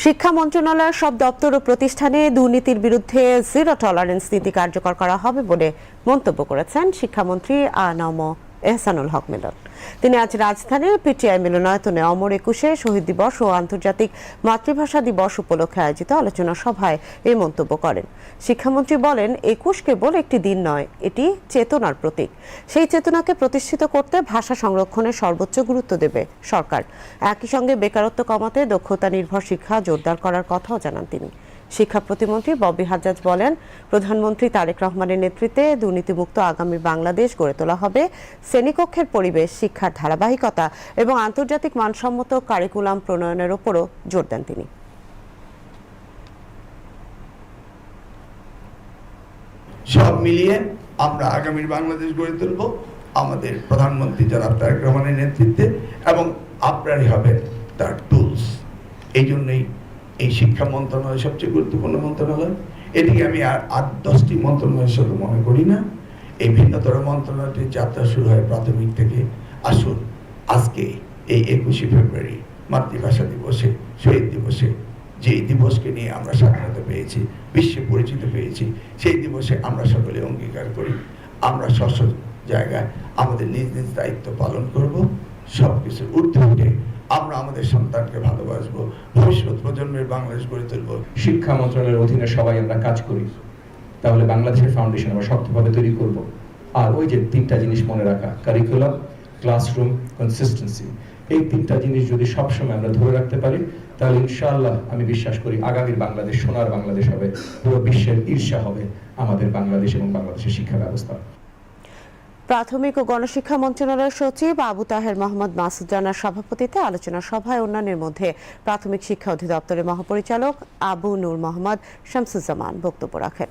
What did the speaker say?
শিক্ষা মন্ত্রণালয়ের সব দপ্তর ও প্রতিষ্ঠানে দুর্নীতির বিরুদ্ধে জিরো টলারেন্স নীতি কার্যকর করা হবে বলে মন্তব্য করেছেন শিক্ষামন্ত্রী আ.ন.ম এহসানুল হক মিলন। তিনি আজ রাজধানীর পিটিআই মিলনায়তনে অমর একুশে শহীদ দিবস ও আন্তর্জাতিক মাতৃভাষা দিবস উপলক্ষে আয়োজিত আলোচনা সভায় এই মন্তব্য করেন। শিক্ষামন্ত্রী বলেন, ২১ কেবল একটি দিন নয়, এটি চেতনার প্রতীক। সেই চেতনাকে প্রতিষ্ঠিত করতে ভাষা সংরক্ষণের সর্বোচ্চ গুরুত্ব দেবে সরকার। একই সঙ্গে বেকারত্ব কমাতে দক্ষতা নির্ভর শিক্ষা জোরদার করার কথাও জানান তিনি। শিক্ষা প্রতিমন্ত্রী ববি হাজ্জাজ বলেন, প্রধানমন্ত্রী তারেক রহমানের নেতৃত্বে দুর্নীতিমুক্ত আগামী বাংলাদেশ গড়ে তোলা হবে। শ্রেণীকক্ষের পরিবেশ, শিক্ষার ধারাবাহিকতা এবং আন্তর্জাতিক মানসম্মত কারিকুলাম প্রণয়নের উপরও জোর দেন তিনি। সব মিলিয়ে আমরা আগামীর বাংলাদেশ গড়ে তুলব আমাদের প্রধানমন্ত্রী জনাব তারেক রহমানের নেতৃত্বে, এবং আপনারই হবে তার টুলস। এই জন্যই এই শিক্ষা মন্ত্রণালয় সবচেয়ে গুরুত্বপূর্ণ মন্ত্রণালয়। এদিকে আমি আর ৮-১০টি মন্ত্রণালয়ের সাথে মনে করি না। এই ভিন্নতর মন্ত্রণালয়টির যাত্রা শুরু হয় প্রাথমিক থেকে। আসুন আজকে এই ২১শে ফেব্রুয়ারি মাতৃভাষা দিবসে, শহীদ দিবসে, যেই দিবসকে নিয়ে আমরা স্বাধীনতা পেয়েছি, বিশ্বে পরিচিত পেয়েছি, সেই দিবসে আমরা সকলে অঙ্গীকার করি আমরা স্ব জায়গায় আমাদের নিজ নিজ দায়িত্ব পালন করব। সবকিছুর ঊর্ধ্বে উঠে আমরা আমাদের সন্তানকে ভালোবাসবো, ভবিষ্যৎ প্রজন্মের বাংলাদেশ গড়ে তুলব। শিক্ষা মন্ত্রণালয়ের অধীনে সবাই আমরা কাজ করি, তাহলে বাংলাদেশের ফাউন্ডেশন আমরা শক্তভাবে তৈরি করব। আর ওই যে তিনটা জিনিস মনে রাখা, কারিকুলাম, ক্লাসরুম, কনসিস্টেন্সি, এই তিনটা জিনিস যদি সবসময় আমরা ধরে রাখতে পারি, তাহলে ইনশাআল্লাহ আমি বিশ্বাস করি আগামীর বাংলাদেশ সোনার বাংলাদেশ হবে, পুরো বিশ্বের ঈর্ষা হবে আমাদের বাংলাদেশ এবং বাংলাদেশের শিক্ষা ব্যবস্থা। প্রাথমিক ও গণশিক্ষা মন্ত্রণালয়ের সচিব আবু তাহের মোহাম্মদ মাসুদ রানার সভাপতিত্বে আলোচনা সভায় অন্যান্যের মধ্যে প্রাথমিক শিক্ষা অধিদপ্তরের মহাপরিচালক আবু নূর মোহাম্মদ শামসুজ্জামান বক্তব্য রাখেন।